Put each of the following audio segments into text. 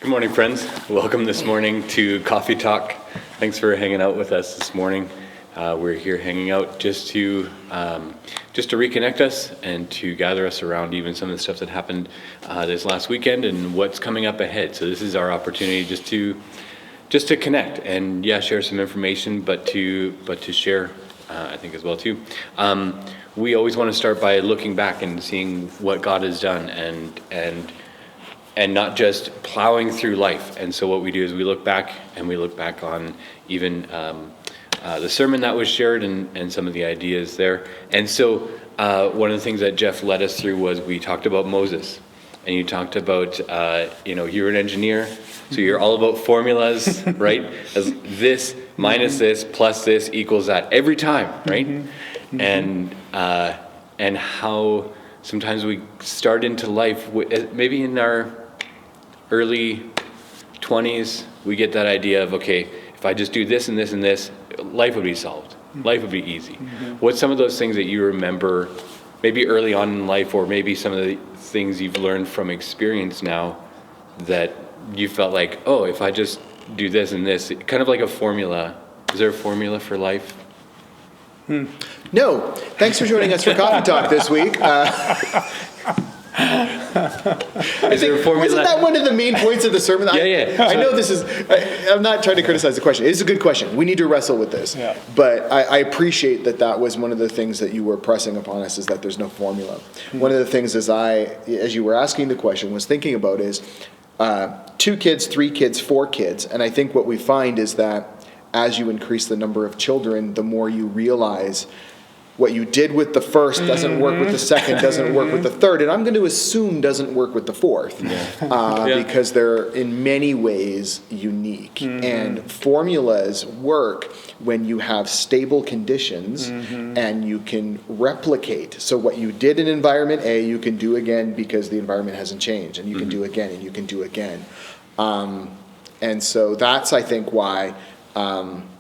Good morning, friends. Welcome this morning to Coffee Talk. Thanks for hanging out with us this morning. We're here hanging out just to reconnect us and to gather us around even some of the stuff that happened this last weekend and what's coming up ahead. So this is our opportunity just to connect and share some information, but to share, I think as well too. We always want to start by looking back and seeing what God has done and not just plowing through life. And so what we do is we look back on even the sermon that was shared and some of the ideas there. And so one of the things that Jeff led us through was we talked about Moses. And you talked about, you're an engineer, so you're all about formulas, right? As this minus this plus this equals that every time, right? Mm-hmm. And how sometimes we start into life, maybe in our early 20s, we get that idea of, okay, if I just do this and this and this, life would be solved. Life would be easy. Mm-hmm. What's some of those things that you remember maybe early on in life, or maybe some of the things you've learned from experience now that you felt like, oh, if I just do this and this, kind of like a formula. Is there a formula for life? No. Thanks for joining us for Coffee Talk this week. Is there a formula? Wasn't that one of the main points of the sermon? Yeah. I know this is, I'm not trying to criticize the question. It's a good question. We need to wrestle with this. Yeah. But I appreciate that was one of the things that you were pressing upon us, is that there's no formula. Mm-hmm. One of the things as you were asking the question, was thinking about is 2 kids, 3 kids, 4 kids. And I think what we find is that as you increase the number of children, the more you realize what you did with the first doesn't work with the second, doesn't work with the third, and I'm going to assume doesn't work with the fourth, because they're in many ways unique. Mm-hmm. And formulas work when you have stable conditions and you can replicate. So what you did in environment A, you can do again because the environment hasn't changed, and you can do again, and you can do again. And so that's, I think, why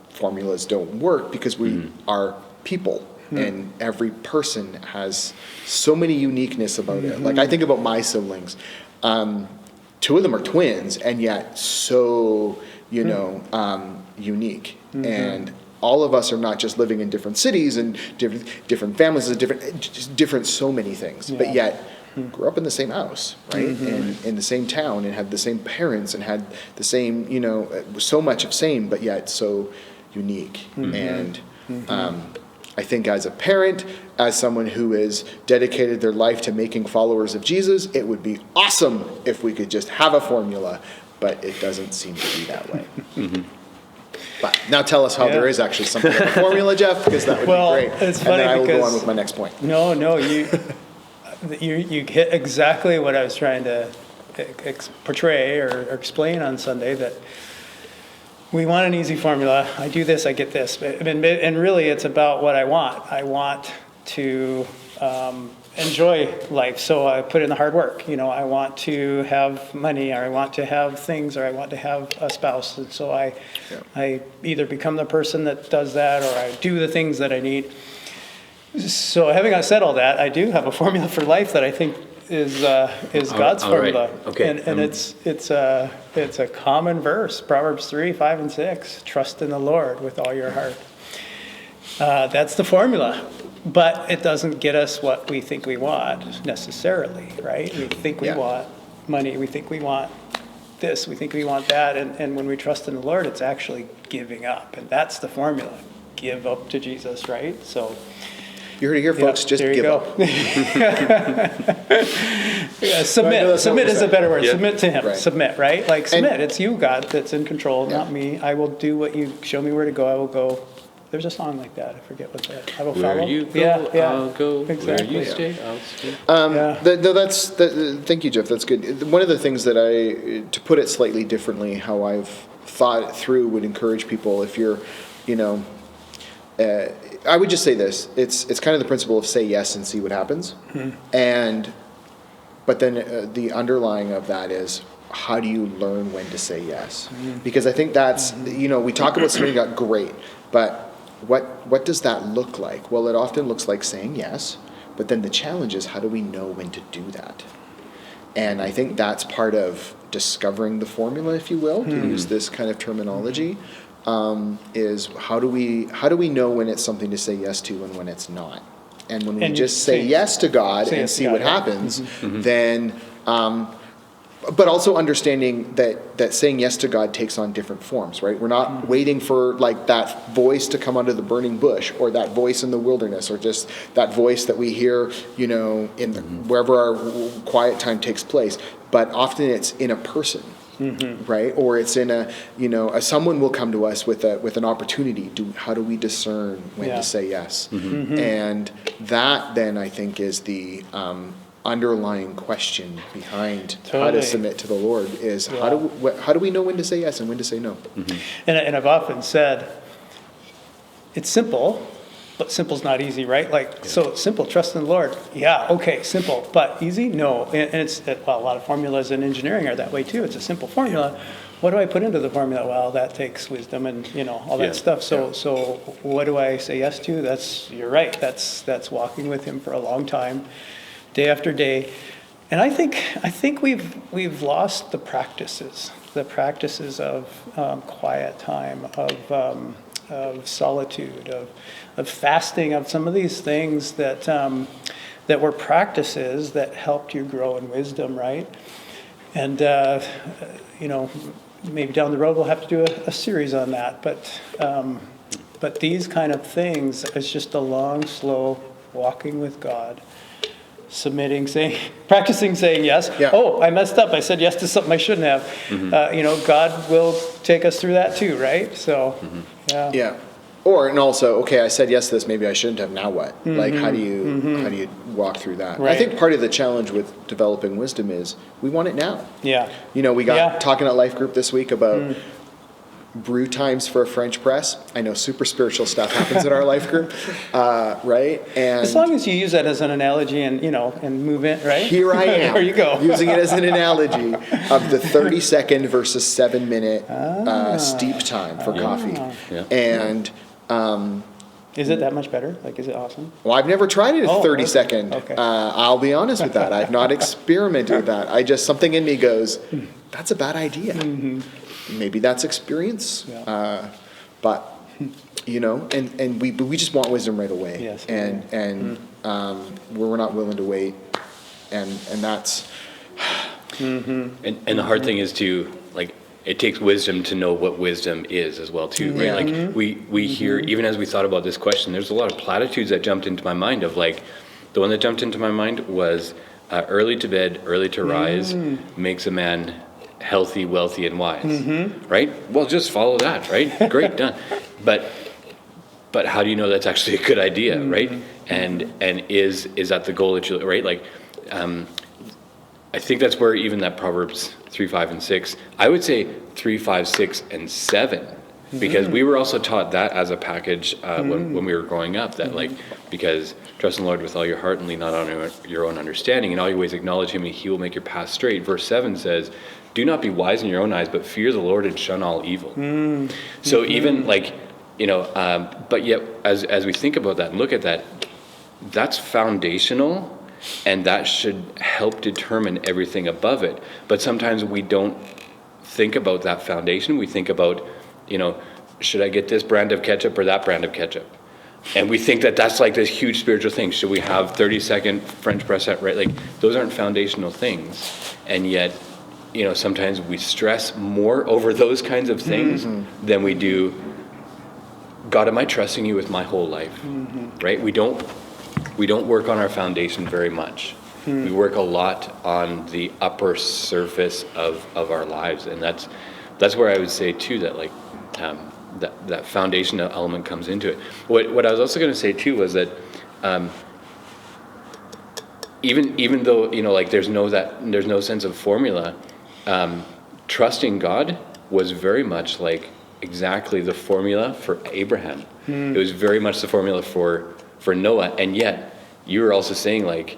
formulas don't work, because we are people. And every person has so many uniqueness about it. Like, I think about my siblings. 2 of them are twins, and yet so, unique. And all of us are not just living in different cities and different families, and different so many things. Yeah. But yet grew up in the same house, right? And in the same town, and had the same parents, and had the same, so much of same, but yet so unique. And I think as a parent, as someone who has dedicated their life to making followers of Jesus, it would be awesome if we could just have a formula, but it doesn't seem to be that way. But now tell us how there is actually something like a formula, Jeff, because that would be great. It's funny, and then I will go on with my next point. No, you hit exactly what I was trying to portray or explain on Sunday, that we want an easy formula. I do this, I get this. And really, it's about what I want. I want to enjoy life, so I put in the hard work. I want to have money, or I want to have things, or I want to have a spouse. And so I either become the person that does that, or I do the things that I need. So having said all that, I do have a formula for life that I think is God's formula. Right. Okay. And it's a common verse, Proverbs 3, 5, and 6. Trust in the Lord with all your heart. That's the formula. But it doesn't get us what we think we want necessarily, right? We think we want money. We think we want this. We think we want that. And when we trust in the Lord, it's actually giving up. And that's the formula. Give up to Jesus, right? So you heard it here, folks. Just give up. Submit is a better word. Yeah. Submit to Him. Right. Submit, right? Like, submit. It's you, God, that's in control, not me. I will do what you show me where to go. I will go. There's a song like that. I forget what that. I will follow. Where you go, I'll go. Exactly. Where you stay, I'll stay. Thank you, Jeff. That's good. One of the things that to put it slightly differently, how I've thought it through, would encourage people, if you're, I would just say this. It's kind of the principle of say yes and see what happens. But then the underlying of that is, how do you learn when to say yes? Because I think that's, we talk about something got great, but what does that look like? Well, it often looks like saying yes, but then the challenge is, how do we know when to do that? And I think that's part of discovering the formula, if you will, to use this kind of terminology, is how do we know when it's something to say yes to and when it's not? And when we And just say yes to God say and yes to see God, what yeah. happens, then, but also understanding that saying yes to God takes on different forms, right? We're not waiting for like that voice to come out of the burning bush, or that voice in the wilderness, or just that voice that we hear, you know, in wherever our quiet time takes place. But often it's in a person. Right, or it's in a, you know, someone will come to us with an opportunity. How do we discern when Yeah. to say yes? And that then I think is the underlying question behind how Totally. to submit to the Lord is Yeah. how do we know when to say yes and when to say no? And I've often said, it's simple, but simple's not easy, right? Like, so it's simple, trust in the Lord. Yeah, okay, simple, but easy? No. And it's, well, a lot of formulas in engineering are that way too. It's a simple formula. What do I put into the formula? Well, that takes wisdom and, you know, all Yeah. that stuff. So what do I say yes to? You're right. That's walking with him for a long time, day after day. And I think we've lost the practices of quiet time, of solitude, of fasting, of some of these things that were practices that helped you grow in wisdom, right? And you know, maybe down the road we'll have to do a series on that. But these kind of things, it's just a long, slow walking with God. Submitting, practicing saying yes. Yeah. Oh, I messed up. I said yes to something I shouldn't have. You know, God will take us through that too, right? So, yeah. Yeah. And also, okay, I said yes to this, maybe I shouldn't have, now what? Like, how do you walk through that? I Right. think part of the challenge with developing wisdom is we want it now. Yeah. You know, we got Yeah. talking at Life Group this week about brew times for a French press. I know super spiritual stuff happens at our Life Group, right? And As long as you use that as an analogy and, you know, and move in, right? here I am, There you go. using it as an analogy of the 30-second versus 7-minute steep time for coffee. Yeah. And Is it that much better? Like, is it awesome? well, I've never tried it a Oh, 30-second. okay. I'll be honest with that. I've not experimented with that. Something in me goes, that's a bad idea. Maybe that's experience. Yeah. But, you know, and we just want wisdom right away. Yes. And we're not willing to wait. And that's, And the hard thing is to, like, it takes wisdom to know what wisdom is as well too, right? Yeah. Like we hear, even as we thought about this question, there's a lot of platitudes that jumped into my mind of, like, the one that jumped into my mind was early to bed, early to rise makes a man healthy, wealthy, and wise, right? Well, just follow that, right? Great, done. But how do you know that's actually a good idea, right? And is that the goal that you, right? Like, I think that's where even that Proverbs 3, 5, and 6, I would say 3, 5, 6, and 7, because we were also taught that as a package when we were growing up, that like, because trust in the Lord with all your heart and lean not on your own understanding, in all your ways acknowledge him and he will make your path straight. Verse 7 says, do not be wise in your own eyes, but fear the Lord and shun all evil. So even like, you know, but yet as we think about that and look at that, that's foundational. And that should help determine everything above it. But sometimes we don't think about that foundation. We think about, you know, should I get this brand of ketchup or that brand of ketchup? And we think that that's like this huge spiritual thing. Should we have 30-second French press, right? Like, those aren't foundational things. And yet, you know, sometimes we stress more over those kinds of things than we do, God, am I trusting you with my whole life? Right? We don't work on our foundation very much. We work a lot on the upper surface of our lives, and that's where I would say too that like that foundational element comes into it. What I was also going to say too was that even though, you know, like there's no sense of formula, trusting God was very much like exactly the formula for Abraham. It was very much the formula for Noah, and yet you were also saying, like,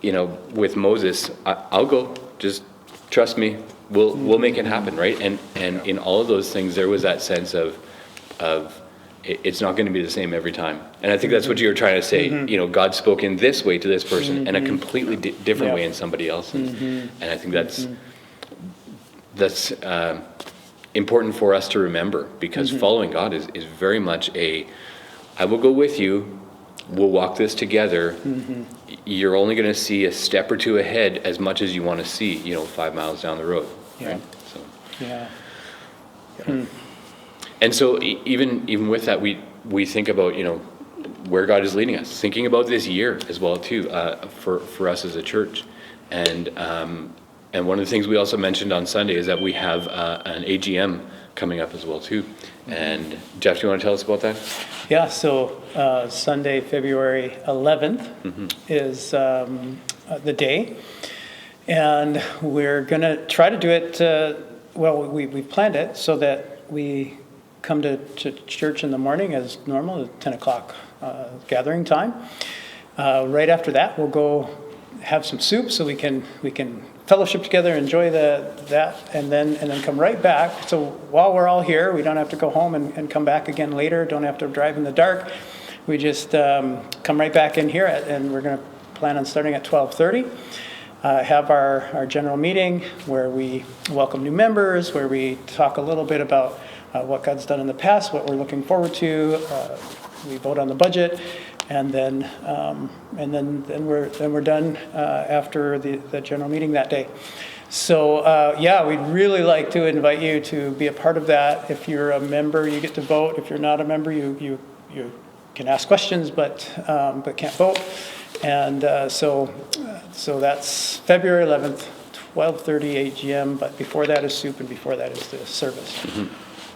you know, with Moses, I'll go, just trust me, we'll make it happen, right? And in all of those things, there was that sense of it's not going to be the same every time. And I think that's what you were trying to say. You know, God spoke in this way to this person and a completely different way in somebody else. And I think that's important for us to remember, because following God is very much I will go with you, we'll walk this together. You're only going to see a step or two ahead as much as you want to see, 5 miles down the road. Yeah. Right? So. Yeah. And so even with that, we think about, where God is leading us, thinking about this year as well too, for us as a church. And one of the things we also mentioned on Sunday is that we have an AGM coming up as well too. And Jeff, do you want to tell us about that? Yeah, so Sunday, February 11th is the day. And we're going to try to do it, we've planned it so that we come to church in the morning as normal, at 10 o'clock gathering time. Right after that, we'll go have some soup so we can fellowship together, enjoy that, and then come right back. So while we're all here, we don't have to go home and come back again later. Don't have to drive in the dark. We just come right back in here, and we're going to plan on starting at 12:30. Have our general meeting where we welcome new members, where we talk a little bit about what God's done in the past, what we're looking forward to. We vote on the budget. And then we're done after the general meeting that day. So we'd really like to invite you to be a part of that. If you're a member, you get to vote. If you're not a member, you can ask questions, but can't vote. And so that's February 11th, 12:30 AGM. But before that is soup, and before that is the service.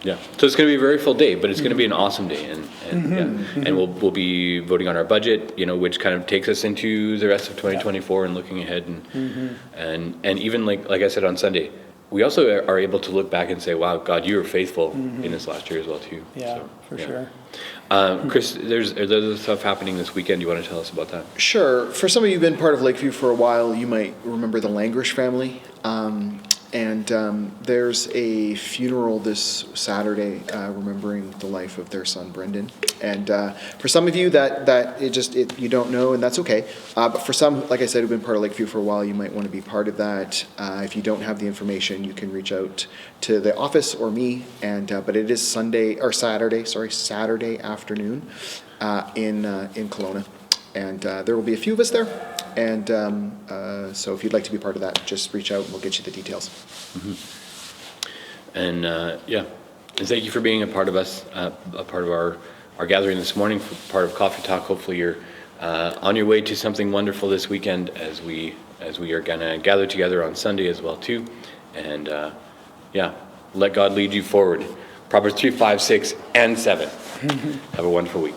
Yeah, so it's going to be a very full day, but it's going to be an awesome day, and we'll be voting on our budget, which kind of takes us into the rest of 2024 and looking ahead, and even like I said on Sunday, we also are able to look back and say, wow, God, you were faithful in this last year as well too. Yeah, for sure. Chris, there's stuff happening this weekend. You want to tell us about that? Sure. For some of you who've been part of Lakeview for a while, you might remember the Langrish family. And there's a funeral this Saturday remembering the life of their son, Brendan. And for some of you that you don't know, and that's okay. But for some, like I said, who've been part of Lakeview for a while, you might want to be part of that. If you don't have the information, you can reach out to the office or me. And but it is Saturday afternoon in Kelowna. And there will be a few of us there. And so if you'd like to be part of that, just reach out and we'll get you the details. And and thank you for being a part of us, a part of our gathering this morning, part of Coffee Talk. Hopefully you're on your way to something wonderful this weekend as we are going to gather together on Sunday as well too. And let God lead you forward. Proverbs 3, 5, 6, and 7. Have a wonderful week.